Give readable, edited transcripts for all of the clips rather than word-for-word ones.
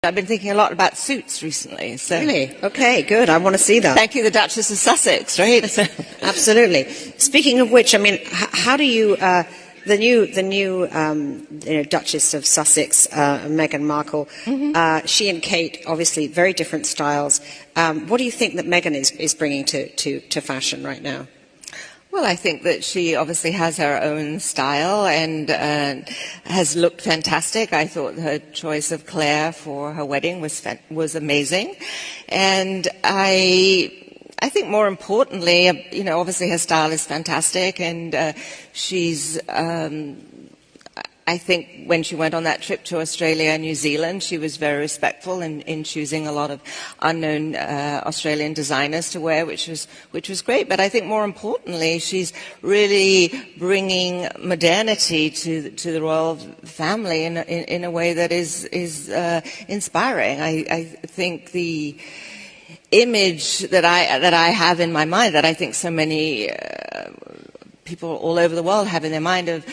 I've been thinking a lot about Suits recently. So. Really? Okay, good. I want to see that. Thank you, the Duchess of Sussex, right? Absolutely. Speaking of which, I mean, how do you, the new Duchess of Sussex, Meghan Markle, she and Kate, obviously very different styles. What do you think that Meghan is bringing to fashion right now? Well, I think that she obviously has her own style and has looked fantastic. I thought her choice of Claire for her wedding was amazing. And I think more importantly, obviously her style is fantastic, and she's I think when she went on that trip to Australia and New Zealand, she was very respectful in choosing a lot of unknown Australian designers to wear, which was great. But I think more importantly, she's really bringing modernity to the royal family in a way that is inspiring. I think the image that I have in my mind, that I think so many people all over the world have in their mind, of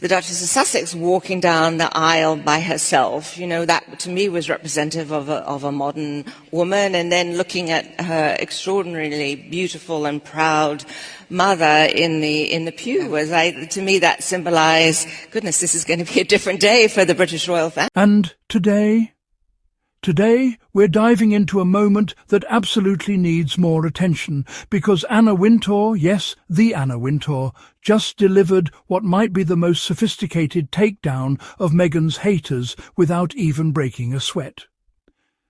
the Duchess of Sussex walking down the aisle by herself, that to me was representative of a modern woman. And then looking at her extraordinarily beautiful and proud mother in the pew, to me that symbolized, goodness, this is going to be a different day for the British royal family. And Today, we're diving into a moment that absolutely needs more attention, because Anna Wintour, yes, the Anna Wintour, just delivered what might be the most sophisticated takedown of Meghan's haters without even breaking a sweat.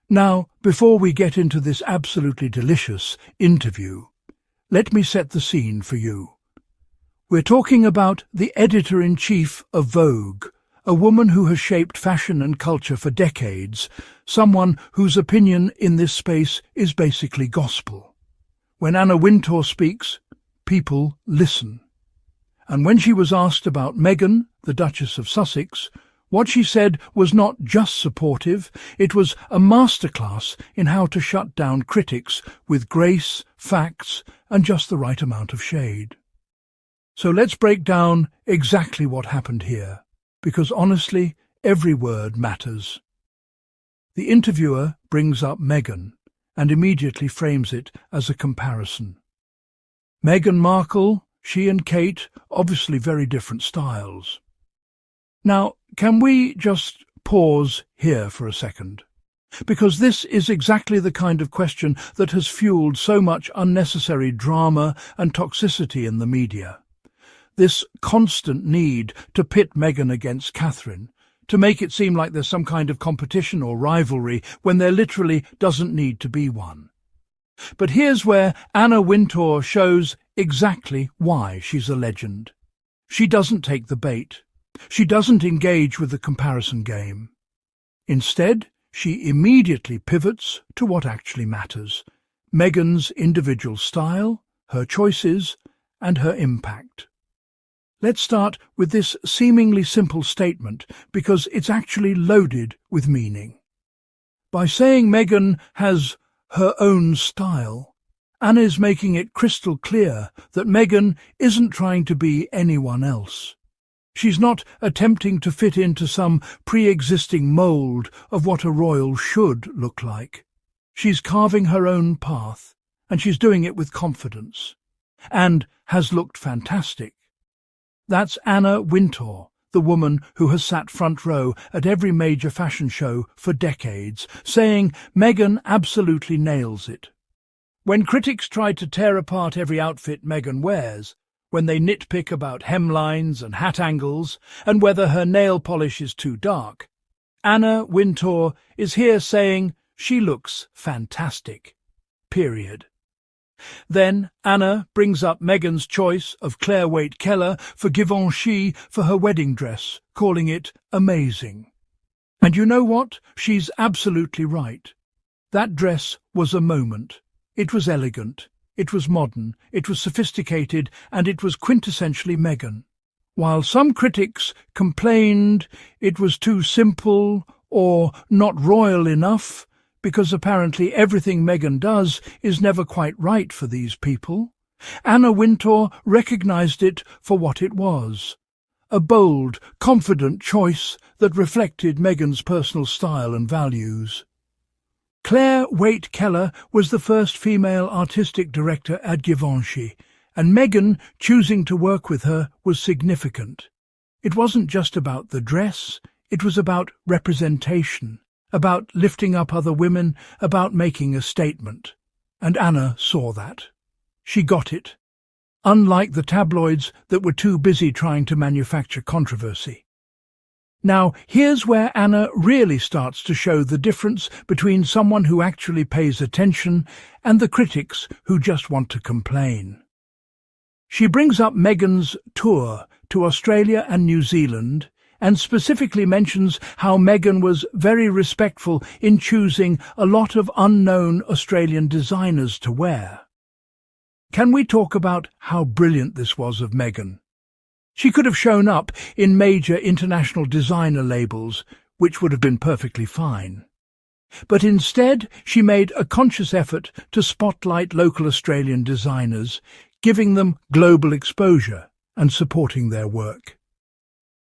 Now, before we get into this absolutely delicious interview, let me set the scene for you. We're talking about the editor-in-chief of Vogue, a woman who has shaped fashion and culture for decades, someone whose opinion in this space is basically gospel. When Anna Wintour speaks, people listen. And when she was asked about Meghan, the Duchess of Sussex, what she said was not just supportive, it was a masterclass in how to shut down critics with grace, facts, and just the right amount of shade. So let's break down exactly what happened here, because honestly, every word matters. The interviewer brings up Meghan and immediately frames it as a comparison. Meghan Markle, she and Kate, obviously very different styles. Now, can we just pause here for a second? Because this is exactly the kind of question that has fueled so much unnecessary drama and toxicity in the media. This constant need to pit Meghan against Catherine, to make it seem like there's some kind of competition or rivalry when there literally doesn't need to be one. But here's where Anna Wintour shows exactly why she's a legend. She doesn't take the bait. She doesn't engage with the comparison game. Instead, she immediately pivots to what actually matters: Meghan's individual style, her choices, and her impact. Let's start with this seemingly simple statement, because it's actually loaded with meaning. By saying Meghan has her own style, Anna is making it crystal clear that Meghan isn't trying to be anyone else. She's not attempting to fit into some pre-existing mould of what a royal should look like. She's carving her own path, and she's doing it with confidence, and has looked fantastic. That's Anna Wintour, the woman who has sat front row at every major fashion show for decades, saying Meghan absolutely nails it. When critics try to tear apart every outfit Meghan wears, when they nitpick about hemlines and hat angles, and whether her nail polish is too dark, Anna Wintour is here saying she looks fantastic. Period. Then Anna brings up Meghan's choice of Claire Waite-Keller for Givenchy for her wedding dress, calling it amazing. And you know what? She's absolutely right. That dress was a moment. It was elegant, it was modern, it was sophisticated, and it was quintessentially Meghan. While some critics complained it was too simple or not royal enough, because apparently everything Meghan does is never quite right for these people, Anna Wintour recognised it for what it was: a bold, confident choice that reflected Meghan's personal style and values. Claire Waite-Keller was the first female artistic director at Givenchy, and Meghan choosing to work with her was significant. It wasn't just about the dress, it was about representation, about lifting up other women, about making a statement. And Anna saw that. She got it. Unlike the tabloids that were too busy trying to manufacture controversy. Now, here's where Anna really starts to show the difference between someone who actually pays attention and the critics who just want to complain. She brings up Meghan's tour to Australia and New Zealand and specifically mentions how Meghan was very respectful in choosing a lot of unknown Australian designers to wear. Can we talk about how brilliant this was of Meghan? She could have shown up in major international designer labels, which would have been perfectly fine. But instead, she made a conscious effort to spotlight local Australian designers, giving them global exposure and supporting their work.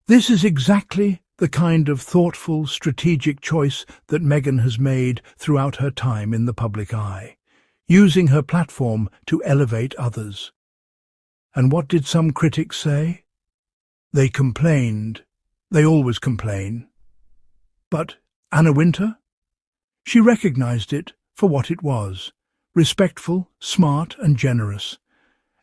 This is exactly the kind of thoughtful, strategic choice that Meghan has made throughout her time in the public eye, using her platform to elevate others. And what did some critics say? They complained. They always complain. But Anna Wintour? She recognized it for what it was, respectful, smart and generous.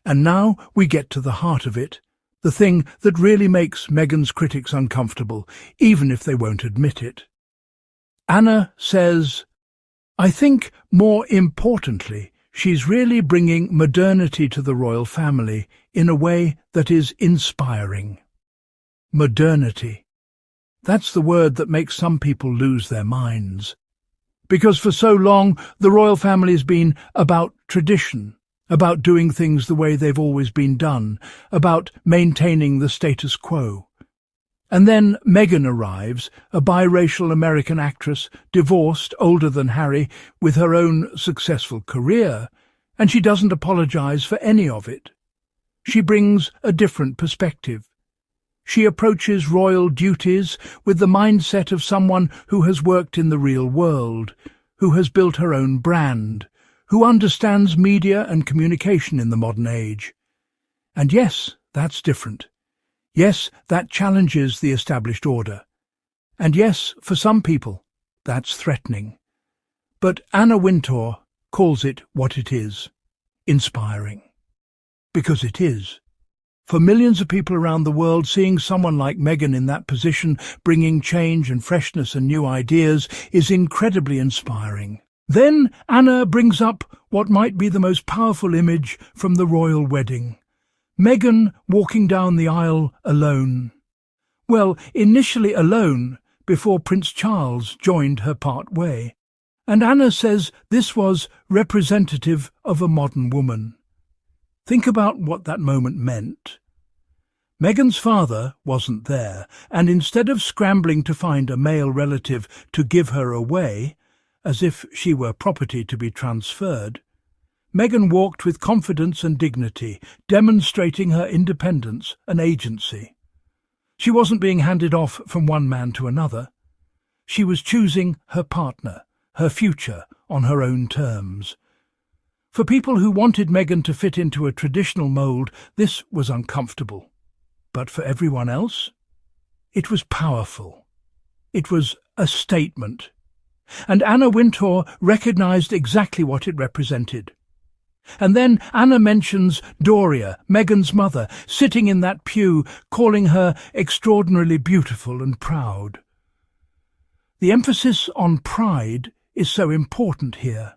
And now we get to the heart of it, the thing that really makes Meghan's critics uncomfortable, even if they won't admit it. Anna says, "I think, more importantly, she's really bringing modernity to the royal family in a way that is inspiring." Modernity. That's the word that makes some people lose their minds. Because for so long, the royal family has been about tradition, about doing things the way they've always been done, about maintaining the status quo. And then Meghan arrives, a biracial American actress, divorced, older than Harry, with her own successful career, and she doesn't apologize for any of it. She brings a different perspective. She approaches royal duties with the mindset of someone who has worked in the real world, who has built her own brand, who understands media and communication in the modern age. And yes, that's different. Yes, that challenges the established order. And yes, for some people, that's threatening. But Anna Wintour calls it what it is, inspiring. Because it is. For millions of people around the world, seeing someone like Meghan in that position, bringing change and freshness and new ideas, is incredibly inspiring. Then Anna brings up what might be the most powerful image from the royal wedding. Meghan walking down the aisle alone. Well, initially alone, before Prince Charles joined her part way. And Anna says this was representative of a modern woman. Think about what that moment meant. Meghan's father wasn't there, and instead of scrambling to find a male relative to give her away, as if she were property to be transferred, Meghan walked with confidence and dignity, demonstrating her independence and agency. She wasn't being handed off from one man to another. She was choosing her partner, her future, on her own terms. For people who wanted Meghan to fit into a traditional mould, this was uncomfortable. But for everyone else, it was powerful. It was a statement. And Anna Wintour recognised exactly what it represented. And then Anna mentions Doria, Meghan's mother, sitting in that pew, calling her extraordinarily beautiful and proud. The emphasis on pride is so important here.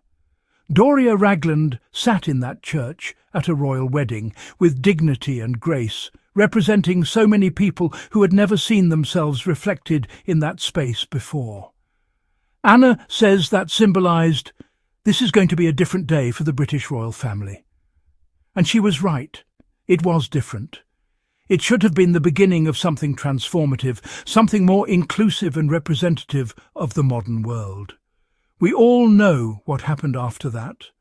Doria Ragland sat in that church at a royal wedding with dignity and grace, representing so many people who had never seen themselves reflected in that space before. Anna says that symbolised, this is going to be a different day for the British royal family. And she was right. It was different. It should have been the beginning of something transformative, something more inclusive and representative of the modern world. We all know what happened after that.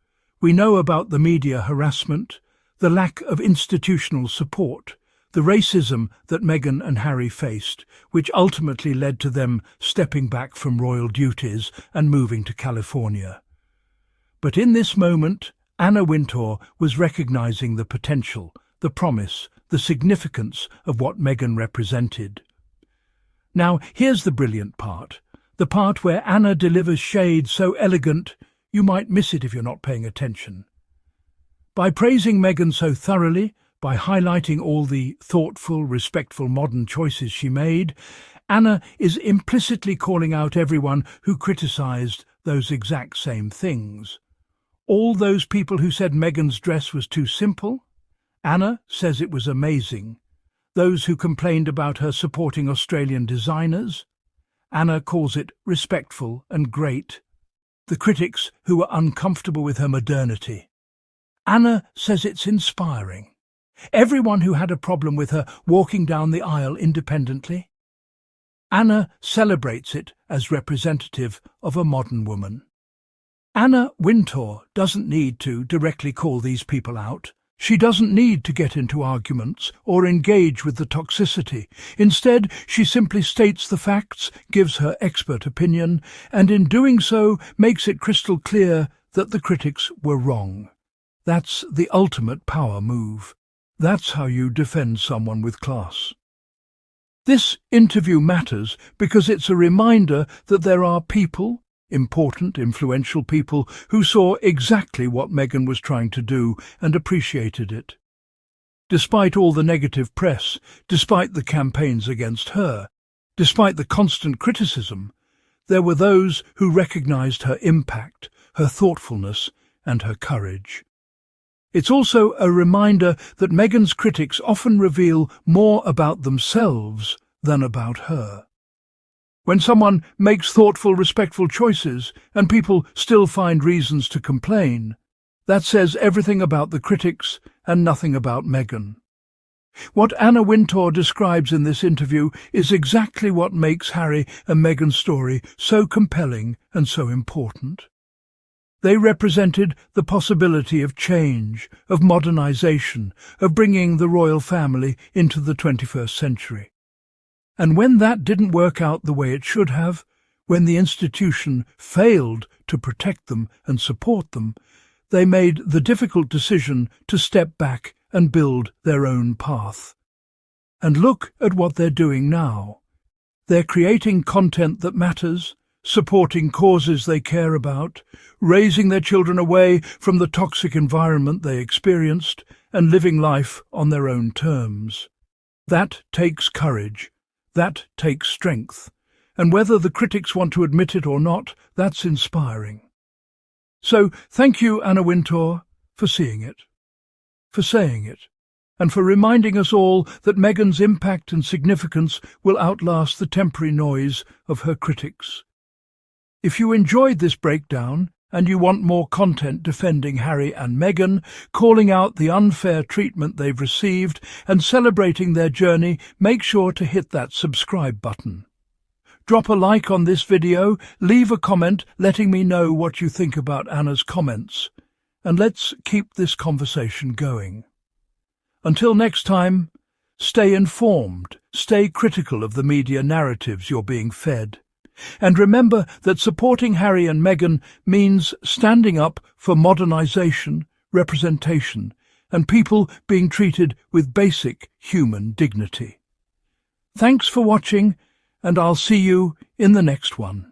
We know about the media harassment, the lack of institutional support, the racism that Meghan and Harry faced, which ultimately led to them stepping back from royal duties and moving to California. But in this moment, Anna Wintour was recognizing the potential, the promise, the significance of what Meghan represented. Now, here's the brilliant part, the part where Anna delivers shade so elegant you might miss it if you're not paying attention. By praising Meghan so thoroughly, by highlighting all the thoughtful, respectful modern choices she made, Anna is implicitly calling out everyone who criticised those exact same things. All those people who said Meghan's dress was too simple, Anna says it was amazing. Those who complained about her supporting Australian designers, Anna calls it respectful and great. The critics who were uncomfortable with her modernity, Anna says it's inspiring. Everyone who had a problem with her walking down the aisle independently, Anna celebrates it as representative of a modern woman. Anna Wintour doesn't need to directly call these people out. She doesn't need to get into arguments or engage with the toxicity. Instead, she simply states the facts, gives her expert opinion, and in doing so makes it crystal clear that the critics were wrong. That's the ultimate power move. That's how you defend someone with class. This interview matters because it's a reminder that there are people, important, influential people, who saw exactly what Meghan was trying to do and appreciated it. Despite all the negative press, despite the campaigns against her, despite the constant criticism, there were those who recognized her impact, her thoughtfulness, and her courage. It's also a reminder that Meghan's critics often reveal more about themselves than about her. When someone makes thoughtful, respectful choices and people still find reasons to complain, that says everything about the critics and nothing about Meghan. What Anna Wintour describes in this interview is exactly what makes Harry and Meghan's story so compelling and so important. They represented the possibility of change, of modernization, of bringing the royal family into the 21st century. And when that didn't work out the way it should have, when the institution failed to protect them and support them, they made the difficult decision to step back and build their own path. And look at what they're doing now. They're creating content that matters, supporting causes they care about, raising their children away from the toxic environment they experienced, and living life on their own terms. That takes courage. That takes strength. And whether the critics want to admit it or not, that's inspiring. So thank you, Anna Wintour, for seeing it, for saying it, and for reminding us all that Meghan's impact and significance will outlast the temporary noise of her critics. If you enjoyed this breakdown and you want more content defending Harry and Meghan, calling out the unfair treatment they've received and celebrating their journey, make sure to hit that subscribe button. Drop a like on this video, leave a comment letting me know what you think about Anna's comments, and let's keep this conversation going. Until next time, stay informed, stay critical of the media narratives you're being fed. And remember that supporting Harry and Meghan means standing up for modernization, representation, and people being treated with basic human dignity. Thanks for watching, and I'll see you in the next one.